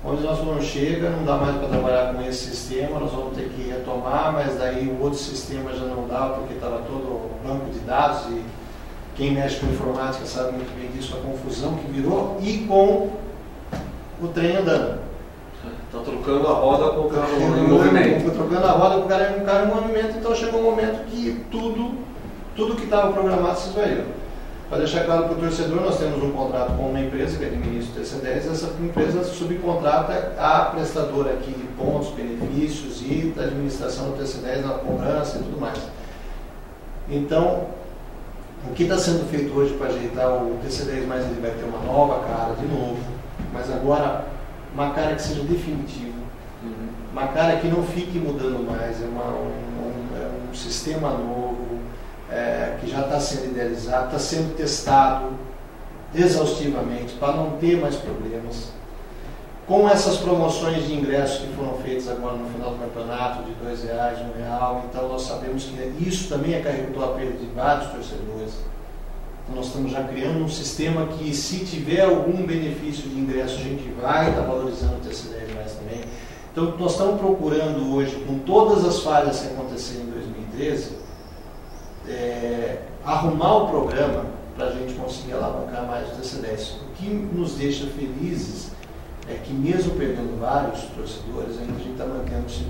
onde nós falamos, chega, não dá mais para trabalhar com esse sistema, nós vamos ter que retomar, mas daí o outro sistema já não dá, porque estava todo o banco de dados, e quem mexe com informática sabe muito bem disso, a confusão que virou, e com o trem andando. Está trocando a roda com o carro em movimento. Trocando a roda com o carro em movimento, então chegou um momento que tudo que estava programado se esvaiu. Para deixar claro para o torcedor, nós temos um contrato com uma empresa que administra o TC10, essa empresa subcontrata a prestadora aqui de pontos, benefícios e da administração do TC10, na cobrança e tudo mais. Então, o que está sendo feito hoje para ajeitar o TC10+, ele vai ter uma nova cara de novo, mas agora uma cara que seja definitiva, uma cara que não fique mudando mais, é um sistema novo, que já está sendo idealizado, está sendo testado exaustivamente para não ter mais problemas. Com essas promoções de ingressos que foram feitas agora no final do campeonato, de R$2, R$1, então nós sabemos que isso também acarretou a perda de vários torcedores. Então nós estamos já criando um sistema que, se tiver algum benefício de ingresso, a gente vai estar valorizando o TC10 mais também. Então nós estamos procurando hoje, com todas as falhas que aconteceram em 2013, arrumar o programa para a gente conseguir alavancar mais o TC10. O que nos deixa felizes é que, mesmo perdendo vários torcedores, ainda a gente está mantendo 5.000,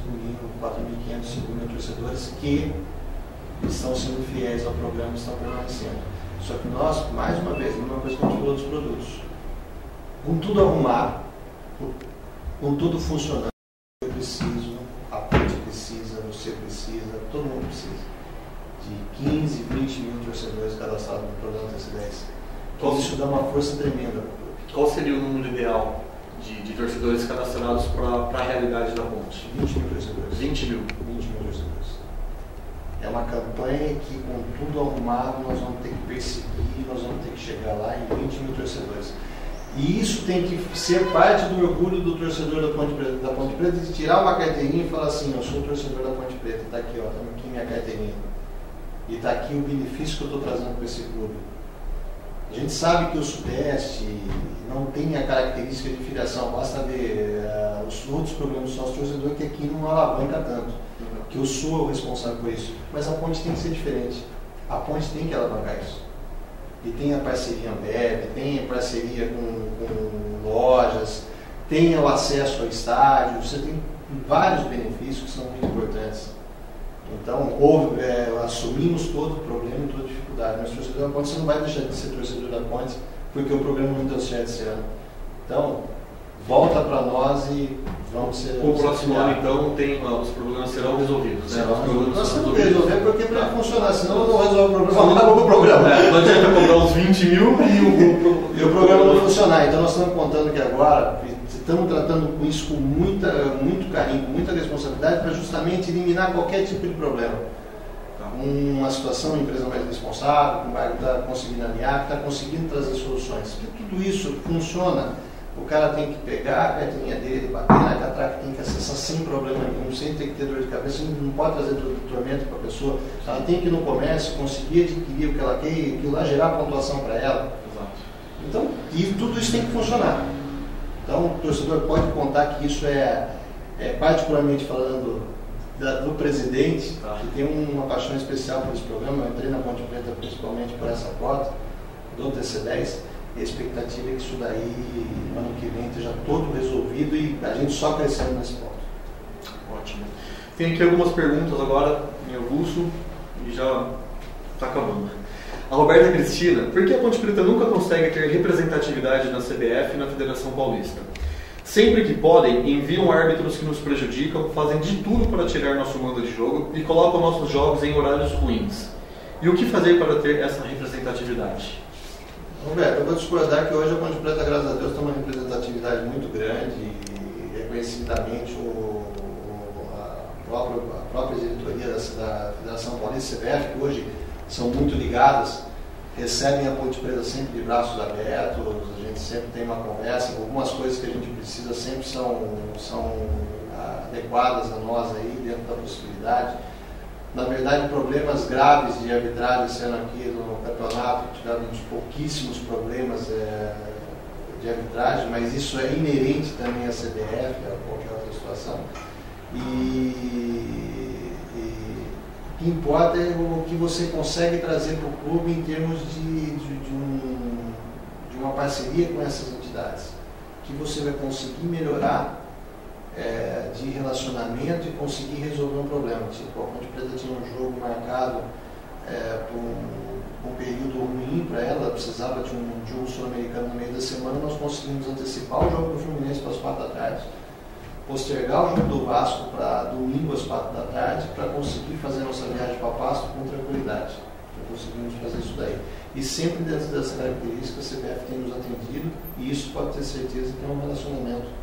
4.500, 5.000 torcedores que estão sendo fiéis ao programa e estão permanecendo. Só que nós, mais uma vez, a mesma coisa que a gente falou dos produtos, com tudo arrumado, com tudo funcionando, eu preciso, a ponte precisa, você precisa, todo mundo precisa de 15, 20 mil torcedores cadastrados no programa TC10. Então isso dá uma força tremenda. Qual seria o número ideal de torcedores cadastrados para a realidade da ponte? 20 mil torcedores. 20 mil? 20 mil torcedores. É uma campanha que, com tudo arrumado, nós vamos ter que perseguir, nós vamos ter que chegar lá em 20 mil torcedores. E isso tem que ser parte do orgulho do torcedor da Ponte Preta, de tirar uma carteirinha e falar assim: eu sou torcedor da Ponte Preta, está aqui, ó, está aqui minha carteirinha. E está aqui o benefício que eu estou trazendo para esse clube. A gente sabe que o Sudeste não tem a característica de filiação, basta ver os outros programas do sócio torcedor, que aqui não alavanca tanto, que eu sou o responsável por isso. Mas a ponte tem que ser diferente. A ponte tem que alavancar isso. E tem a parceria Ambev, tem a parceria com lojas, tem o acesso ao estádio, você tem vários benefícios que são muito importantes. Então, assumimos todo o problema e toda a dificuldade. Mas o torcedor da ponte, você não vai deixar de ser torcedor da ponte porque o programa não deu certo esse ano. Então, volta para nós e vamos ser... O próximo ano, então, os problemas serão resolvidos. Né? Nós temos que resolver, porque para funcionar, senão eu não resolvo o problema, não acabou o programa. Não adianta comprar os 20 mil e o programa não funcionar. Então, nós estamos contando que agora estamos tratando com isso com muito carinho, com muita responsabilidade, para justamente eliminar qualquer tipo de problema. Uma situação, uma empresa mais responsável, que está conseguindo alinhar, que está conseguindo trazer soluções. Porque tudo isso funciona. O cara tem que pegar a carteirinha dele, bater na catraca, tem que acessar sem problema nenhum, sem ter que ter dor de cabeça, não pode trazer tormento para a pessoa. Ela tem que ir no comércio, conseguir adquirir o que ela quer e aquilo lá gerar pontuação para ela. Então, e tudo isso tem que funcionar. Então, o torcedor pode contar que isso particularmente falando do presidente, que tem uma paixão especial por esse programa. Eu entrei na Ponte Preta principalmente por essa cota do TC10. E a expectativa é que isso daí, ano que vem, esteja todo resolvido e a gente só crescendo nesse ponto. Ótimo. Tem aqui algumas perguntas agora em avulso e já está acabando. A Roberta Cristina: por que a Ponte Preta nunca consegue ter representatividade na CBF e na Federação Paulista? Sempre que podem, enviam árbitros que nos prejudicam, fazem de tudo para tirar nosso mando de jogo e colocam nossos jogos em horários ruins. E o que fazer para ter essa representatividade? Roberto, eu vou discordar que hoje a Ponte Preta, graças a Deus, tem uma representatividade muito grande e reconhecidamente a própria diretoria da Federação Paulista e CBF, que hoje são muito ligadas, recebem a Ponte Preta sempre de braços abertos, a gente sempre tem uma conversa, algumas coisas que a gente precisa sempre são adequadas a nós aí, dentro da possibilidade. Na verdade, problemas graves de arbitragem sendo aqui no campeonato, tivemos pouquíssimos problemas de arbitragem, mas isso é inerente também à CBF, a qualquer outra situação. E o que importa é o que você consegue trazer para o clube em termos de uma parceria com essas entidades, que você vai conseguir melhorar de relacionamento e conseguir resolver um problema. Tipo, a Ponte Preta tinha um jogo marcado por um período ruim para ela, precisava de um jogo sul-americano no meio da semana, nós conseguimos antecipar o jogo do Fluminense para as 4 da tarde, postergar o jogo do Vasco para domingo às 4 da tarde, para conseguir fazer a nossa viagem para Pasto com tranquilidade. Conseguimos fazer isso daí. E sempre dentro dessa característica, a CBF tem nos atendido, e isso pode ter certeza que é um relacionamento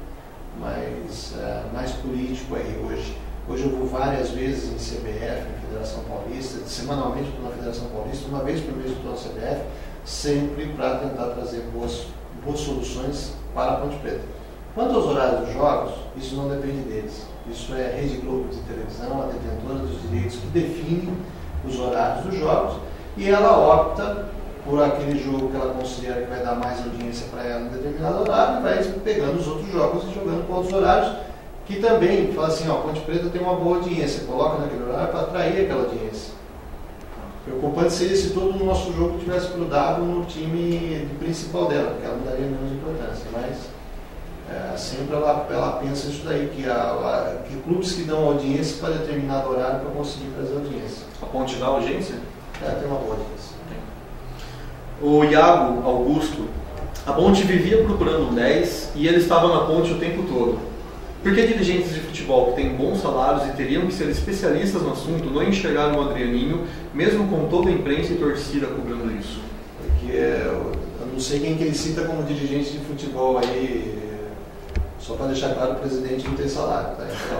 mais político aí hoje. Hoje eu vou várias vezes em CBF, em Federação Paulista, semanalmente estou na Federação Paulista, uma vez por mês estou na CBF, sempre para tentar trazer boas soluções para a Ponte Preta. Quanto aos horários dos jogos, isso não depende deles. Isso é a Rede Globo de televisão, a detentora dos direitos, que define os horários dos jogos, e ela opta por aquele jogo que ela considera que vai dar mais audiência para ela em determinado horário, e vai pegando os outros jogos e jogando com outros horários, que também fala assim, ó, Ponte Preta tem uma boa audiência, coloca naquele horário para atrair aquela audiência. Preocupante seria se todo o nosso jogo tivesse grudado no time principal dela, porque ela não daria menos importância, mas sempre ela pensa isso daí, que clubes que dão audiência para determinado horário para conseguir fazer audiência. A Ponte dá audiência? Tem uma boa audiência. O Iago Augusto, a Ponte vivia procurando um 10 e ele estava na Ponte o tempo todo. Por que dirigentes de futebol que têm bons salários e teriam que ser especialistas no assunto não enxergaram o Adrianinho, mesmo com toda a imprensa e torcida cobrando isso? Porque eu não sei quem que ele cita como dirigente de futebol aí, só para deixar claro, o presidente não tem salário, tá? Então,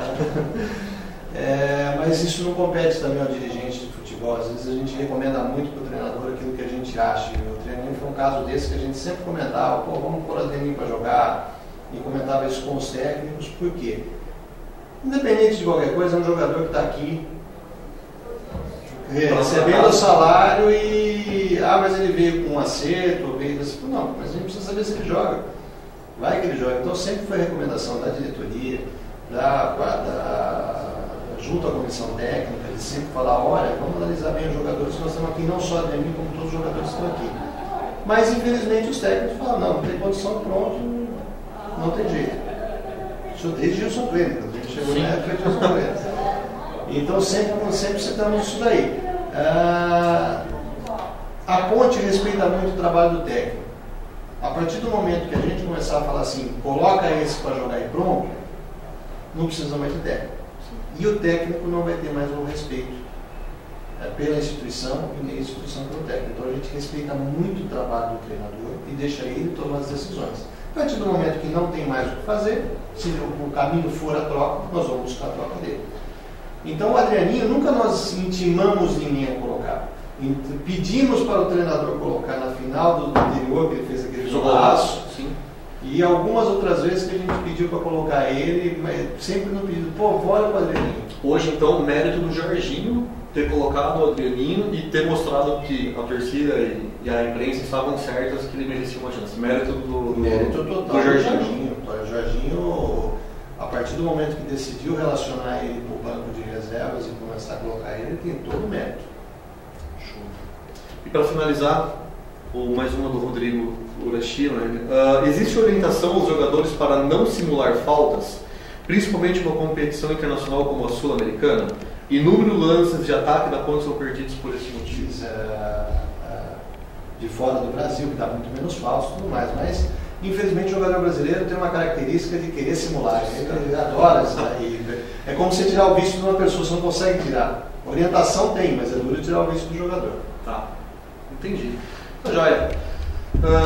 mas isso não compete também ao dirigente de futebol. Às vezes a gente recomenda muito para o treinador aquilo que a gente acha. O Adrianinho foi um caso desse que a gente sempre comentava, pô, vamos pôr o Adrianinho para jogar. E comentava isso com os técnicos, por quê? Independente de qualquer coisa, é um jogador que está aqui recebendo o salário mas ele veio com um acerto, veio assim, não, mas a gente precisa saber se ele joga. Vai que ele joga. Então sempre foi a recomendação da diretoria, junto à comissão técnica, de sempre falar, olha, vamos analisar bem os jogadores que nós estamos aqui, não só a mim, como todos os jogadores que estão aqui. Mas infelizmente os técnicos falam, não tem condição, pronto. Não tem jeito. Desde Gilson Kleiner, a gente chegou na época de Gilson Kleiner. Então sempre citamos isso daí. A Ponte respeita muito o trabalho do técnico. A partir do momento que a gente começar a falar assim, coloca esse para jogar e pronto, não precisa mais de técnico. E o técnico não vai ter mais o respeito pela instituição e nem a instituição pelo técnico. Então a gente respeita muito o trabalho do treinador e deixa ele tomar as decisões. A partir do momento que não tem mais o que fazer, se o caminho for a troca, nós vamos buscar a troca dele. Então o Adrianinho, nunca nós intimamos ninguém a colocar. Pedimos para o treinador colocar na final do anterior, que ele fez aquele jogaço, e algumas outras vezes que a gente pediu para colocar ele, mas sempre no pedido, pô, bora para o Adrianinho. Hoje então o mérito do Jorginho ter colocado o Adrianinho e ter mostrado que a torcida e a imprensa estavam certas que ele merecia uma chance. Mérito total do Jorginho. O Jorginho, a partir do momento que decidiu relacionar ele para o banco de reservas e começar a colocar ele tem todo o mérito. Show. E para finalizar, mais uma do Rodrigo Urashi, existe orientação aos jogadores para não simular faltas, principalmente numa competição internacional como a Sul-Americana? Inúmeros lances de ataque da Ponte são perdidos por esse motivo. De fora do Brasil, que dá muito menos falsos e tudo mais, mas infelizmente o jogador brasileiro tem uma característica de querer simular, ele adora isso daí. É como você tirar o visto de uma pessoa, você não consegue tirar. Orientação tem, mas é duro tirar o visto do jogador. Tá, entendi. Tá joia.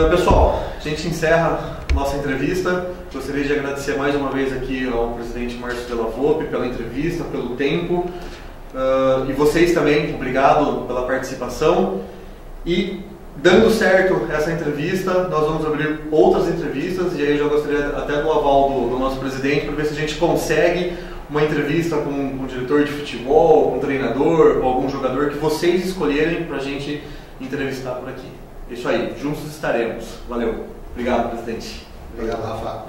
Pessoal, a gente encerra nossa entrevista. Gostaria de agradecer mais uma vez aqui ao presidente Márcio Della Volpe pela entrevista, pelo tempo. E vocês também, obrigado pela participação. E dando certo essa entrevista, nós vamos abrir outras entrevistas. E aí eu já gostaria até do aval do nosso presidente para ver se a gente consegue uma entrevista com um diretor de futebol, com um treinador, com algum jogador que vocês escolherem para a gente entrevistar por aqui. É isso aí, juntos estaremos. Valeu. Obrigado, presidente. Obrigado, Rafa.